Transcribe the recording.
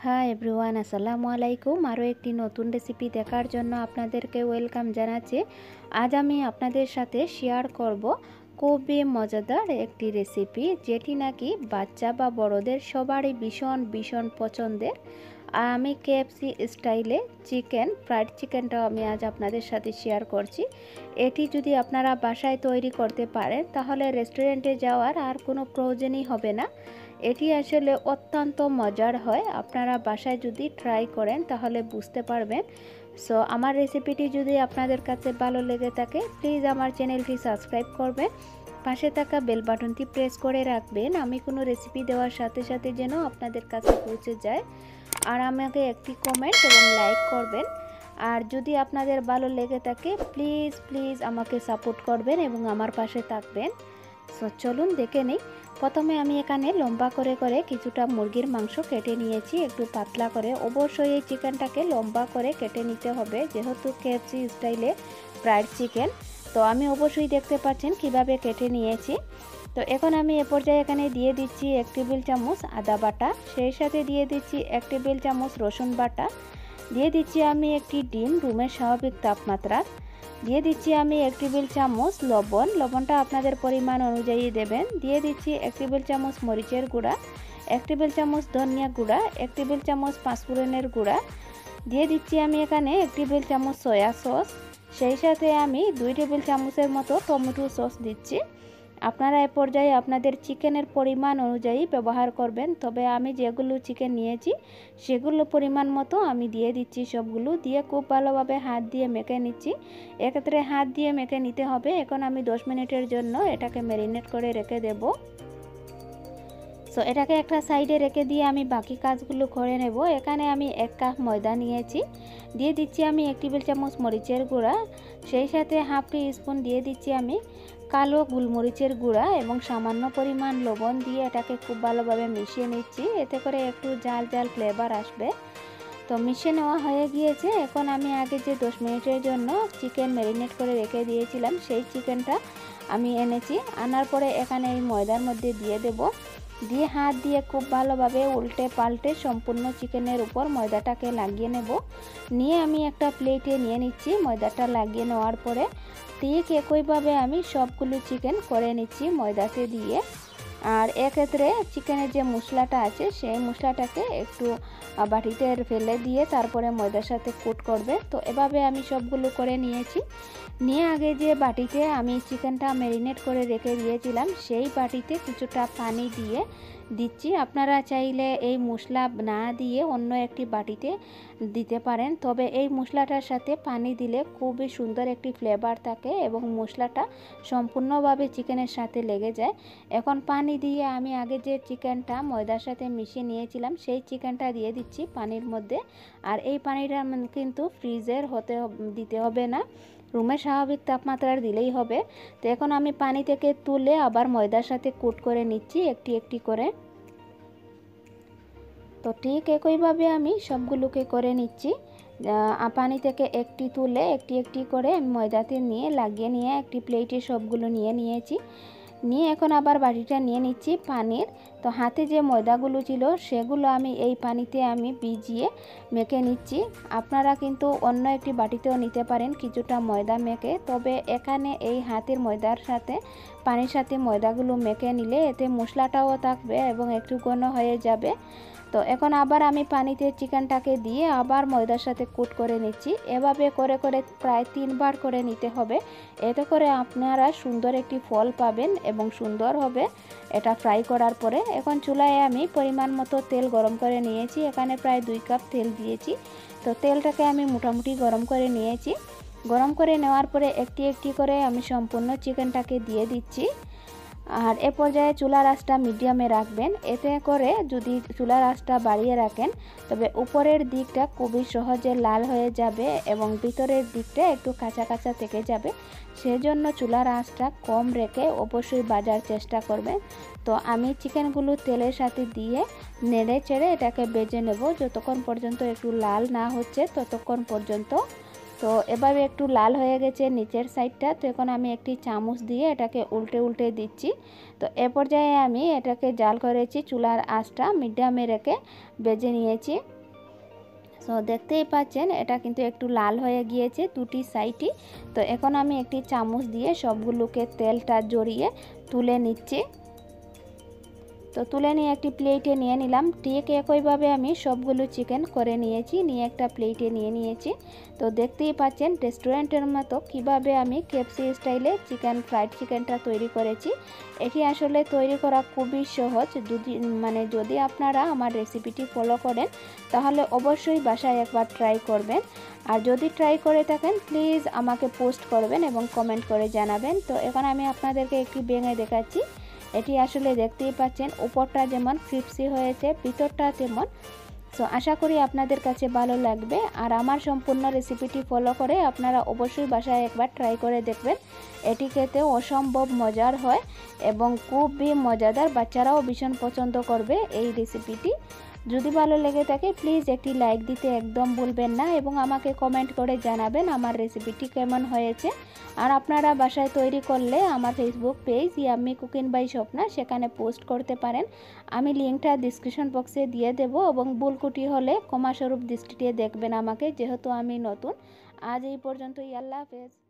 Hi everyone, আসসালামু আলাইকুম। আরও একটি নতুন রেসিপি দেখার জন্য আপনাদেরকে ওয়েলকাম জানাচ্ছি। আজ আমি আপনাদের সাথে শেয়ার করব খুবই মজাদার একটি রেসিপি, যেটি নাকি বাচ্চা বা বড়দের সবারই ভীষণ ভীষণ পছন্দের। আমি কেএফসি স্টাইলে ফ্রাইড চিকেনটাও আমি আজ আপনাদের সাথে শেয়ার করছি। এটি যদি আপনারা বাসায় তৈরি করতে পারেন তাহলে রেস্টুরেন্টে যাওয়ার আর কোনো প্রয়োজনই হবে না। এটি আসলে অত্যন্ত মজার হয়। আপনারা বাসায় যদি ট্রাই করেন তাহলে বুঝতে পারবেন। সো আমার রেসিপিটি যদি আপনাদের কাছে ভালো লেগে থাকে, প্লিজ আমার চ্যানেলটি সাবস্ক্রাইব করবেন, পাশে থাকা বেল বাটনটি প্রেস করে রাখবেন। আমি কোনো রেসিপি দেওয়ার সাথে সাথে যেন আপনাদের কাছে পৌঁছে যায়। আর আমাকে একটি কমেন্ট এবং লাইক করবেন। আর যদি আপনাদের ভালো লেগে থাকে প্লিজ প্লিজ আমাকে সাপোর্ট করবেন এবং আমার পাশে থাকবেন। সো চলুন দেখে নিই। প্রথমে আমি এখানে লম্বা করে করে কিছুটা মুরগির মাংস কেটে নিয়েছি, একটু পাতলা করে। অবশ্যই এই চিকেনটাকে লম্বা করে কেটে নিতে হবে, যেহেতু কেএফসি স্টাইলে ফ্রাইড চিকেন। তো আমি অবশ্যই দেখতে পাচ্ছেন কিভাবে কেটে নিয়েছি। তো এখন আমি এ পর্যায়ে এখানে দিয়ে দিচ্ছি 1 টেবিল চামচ আদা বাটা, সেই সাথে দিয়ে দিচ্ছি 1 টেবিল চামচ রসুন বাটা, দিয়ে দিচ্ছি আমি একটি ডিম রুমের স্বাভাবিক তাপমাত্রা, দিয়ে দিচ্ছি আমি 1 টেবিল চামচ লবণ, লবণটা আপনাদের পরিমাণ অনুযায়ী দেবেন। দিয়ে দিচ্ছি 1 টেবিল চামচ মরিচের গুঁড়া, 1 টেবিল চামচ ধনিয়া গুঁড়া, 1 টেবিল চামচ পাঁচফোড়নের গুঁড়া, দিয়ে দিচ্ছি আমি এখানে 1 টেবিল চামচ সয়া সস, সেই সাথে আমি 2 টেবিল চামচের মতো টমেটো সস দিচ্ছি। আপনারা এ পর্যায়ে আপনাদের চিকেনের পরিমাণ অনুযায়ী ব্যবহার করবেন, তবে আমি যেগুলো চিকেন নিয়েছি সেগুলো পরিমাণ মতো আমি দিয়ে দিচ্ছি। সবগুলো দিয়ে খুব ভালোভাবে হাত দিয়ে মেখে নিচ্ছি। এক্ষেত্রে হাত দিয়ে মেখে নিতে হবে। এখন আমি 10 মিনিটের জন্য এটাকে ম্যারিনেট করে রেখে দেব। সো এটাকে একটা সাইডে রেখে দিয়ে আমি বাকি কাজগুলো করে নেব। এখানে আমি 1 কাপ ময়দা নিয়েছি, দিয়ে দিচ্ছি আমি 1 টেবিল চামচ মরিচের গুঁড়া, সেই সাথে হাফ টি স্পুন দিয়ে দিচ্ছি আমি কালো গোলমরিচের গুঁড়া এবং সামান্য পরিমাণ লবণ দিয়ে এটাকে খুব ভালোভাবে মিশিয়ে নিচ্ছি। এতে করে একটু জাল জাল ফ্লেভার আসবে। তো মিশিয়ে নেওয়া হয়ে গিয়েছে। এখন আমি আগে যে 10 মিনিটের জন্য চিকেন ম্যারিনেট করে রেখে দিয়েছিলাম সেই চিকেনটা আমি এনেছি। আনার পরে এখানে এই ময়দার মধ্যে দিয়ে দেব, দিয়ে হাত দিয়ে খুব ভালোভাবে উল্টে পাল্টে সম্পূর্ণ চিকেনের উপর ময়দাটাকে লাগিয়ে নেব। নিয়ে আমি একটা প্লেটে নিয়ে নিচ্ছি। ময়দাটা লাগিয়ে নেওয়ার পরে ঠিক একইভাবে আমি সবগুলো চিকেন করে নিচ্ছি ময়দাতে দিয়ে। আর এক্ষেত্রে চিকেনের যে মশলাটা আছে সেই মশলাটাকে একটু বাটিতে ফেলে দিয়ে তারপরে ময়দার সাথে কোট করবে। তো এভাবে আমি সবগুলো করে নিয়েছি। নিয়ে আগে যে বাটিতে আমি চিকেনটা ম্যারিনেট করে রেখে দিয়েছিলাম সেই বাটিতে কিছুটা পানি দিয়ে দিচ্ছি। আপনারা চাইলে এই মশলা না দিয়ে অন্য একটি বাটিতে দিতে পারেন, তবে এই মশলাটার সাথে পানি দিলে খুবই সুন্দর একটি ফ্লেভার থাকে এবং মশলাটা সম্পূর্ণভাবে চিকেনের সাথে লেগে যায়। এখন পানি দিয়ে আমি আগে যে চিকেনটা ময়দার সাথে মিশিয়ে নিয়েছিলাম সেই চিকেনটা দিয়ে দিচ্ছি পানির মধ্যে। আর এই পানিটা কিন্তু ফ্রিজের দিতে হবে না, রুমের স্বাভাবিক তাপমাত্রার দিলেই হবে। তো এখন আমি পানি থেকে তুলে আবার ময়দার সাথে কোট করে নিচ্ছি একটি একটি করে। তো ঠিক একইভাবে আমি সবগুলোকে করে নিচ্ছি। পানি থেকে একটি তুলে একটি একটি করে ময়দাতে নিয়ে লাগিয়ে নিয়ে একটি প্লেটে সবগুলো নিয়ে নিয়েছি। নিয়ে এখন আবার বাটিটা নিয়ে নিচ্ছি পানির। তো হাতে যে ময়দাগুলো ছিল সেগুলো আমি এই পানিতে আমি ভিজিয়ে মেখে নিচ্ছি। আপনারা কিন্তু অন্য একটি বাটিতেও নিতে পারেন কিছুটা ময়দা মেখে, তবে এখানে এই হাতের ময়দার সাথে পানির সাথে ময়দাগুলো মেখে নিলে এতে মশলাটাও থাকবে এবং একটু ঘন হয়ে যাবে। তো এখন আবার আমি পানিতে চিকেনটাকে দিয়ে আবার ময়দার সাথে কোট করে নিচ্ছি। এভাবে করে করে প্রায় 3 বার করে নিতে হবে। এতে করে আপনারা সুন্দর একটি ফল পাবেন এবং সুন্দর হবে এটা ফ্রাই করার পরে। এখন চুলায় আমি পরিমাণ মতো তেল গরম করে নিয়েছি। এখানে প্রায় 2 কাপ তেল দিয়েছি। তো তেলটাকে আমি মোটামুটি গরম করে নিয়েছি। গরম করে নেওয়ার পরে একটি একটি করে আমি সম্পূর্ণ চিকেনটাকে দিয়ে দিচ্ছি। আর এ পর্যায়ে চুলার আঁচটা মিডিয়ামে রাখবেন। এতে করে যদি চুলার আঁচটা বাড়িয়ে রাখেন তবে উপরের দিকটা খুবই সহজে লাল হয়ে যাবে এবং ভিতরের দিকটা একটু কাঁচা কাঁচা থেকে যাবে। সেজন্য চুলার আঁচটা কম রেখে অবশ্যই ভাজার চেষ্টা করবেন। তো আমি চিকেনগুলো তেলের সাথে দিয়ে নেড়ে চেড়ে এটাকে ভেজে নেব যতক্ষণ পর্যন্ত একটু লাল না হচ্ছে ততক্ষণ পর্যন্ত। তো এভাবে একটু লাল হয়ে গেছে নিচের সাইডটা। তো এখন আমি একটি চামচ দিয়ে এটাকে উল্টে উল্টে দিচ্ছি। তো এ পর্যায়ে আমি এটাকে জাল করেছি, চুলার আঁচটা মিডিয়ামে রেখে ভেজে নিয়েছি। সো দেখতেই পাচ্ছেন এটা কিন্তু একটু লাল হয়ে গিয়েছে দুটি সাইডই। তো এখন আমি একটি চামচ দিয়ে সবগুলোকে তেলটা জড়িয়ে তুলে নিচ্ছি। তো তুলে নিয়ে একটি প্লেটে নিয়ে নিলাম। ঠিক একইভাবে আমি সবগুলো চিকেন করে নিয়েছি, নিয়ে একটা প্লেটে নিয়ে নিয়েছি। তো দেখতেই পাচ্ছেন রেস্টুরেন্টের মতো কিভাবে আমি কেএফসি স্টাইলে ফ্রাইড চিকেনটা তৈরি করেছি। এটি আসলে তৈরি করা খুবই সহজ। যদি আপনারা আমার রেসিপিটি ফলো করেন তাহলে অবশ্যই বাসায় একবার ট্রাই করবেন। আর যদি ট্রাই করে থাকেন প্লিজ আমাকে পোস্ট করবেন এবং কমেন্ট করে জানাবেন। তো এখন আমি আপনাদেরকে একটি ভেঙে দেখাচ্ছি। এটি আসলে দেখতেই পাচ্ছেন উপরটা যেমন ক্রিস্পি হয়েছে, ভিতরটা তেমন। সো আশা করি আপনাদের কাছে ভালো লাগবে। আর আমার সম্পূর্ণ রেসিপিটি ফলো করে আপনারা অবশ্যই বাসায় একবার ট্রাই করে দেখবেন। এটি খেতে অসম্ভব মজার হয় এবং খুবই মজাদার, বাচ্চারাও ভীষণ পছন্দ করবে এই রেসিপিটি। যদি ভালো লেগে থাকে প্লিজ একটি লাইক দিতে একদম ভুলবেন না এবং আমাকে কমেন্ট করে জানাবেন আমার রেসিপিটি কেমন হয়েছে। আর আপনারা বাসায় তৈরি করলে আমার Facebook page yummy cooking by Swapna সেখানে পোস্ট করতে পারেন। আমি লিঙ্কটা ডিসক্রিপশন বক্সে দিয়ে দেব এবং ভুল ত্রুটি হলে ক্ষমাস্বরূপ দৃষ্টিতে দেখবেন আমাকে, যেহেতু আমি নতুন। আজ এই পর্যন্তই, আল্লাহ হাফেজ।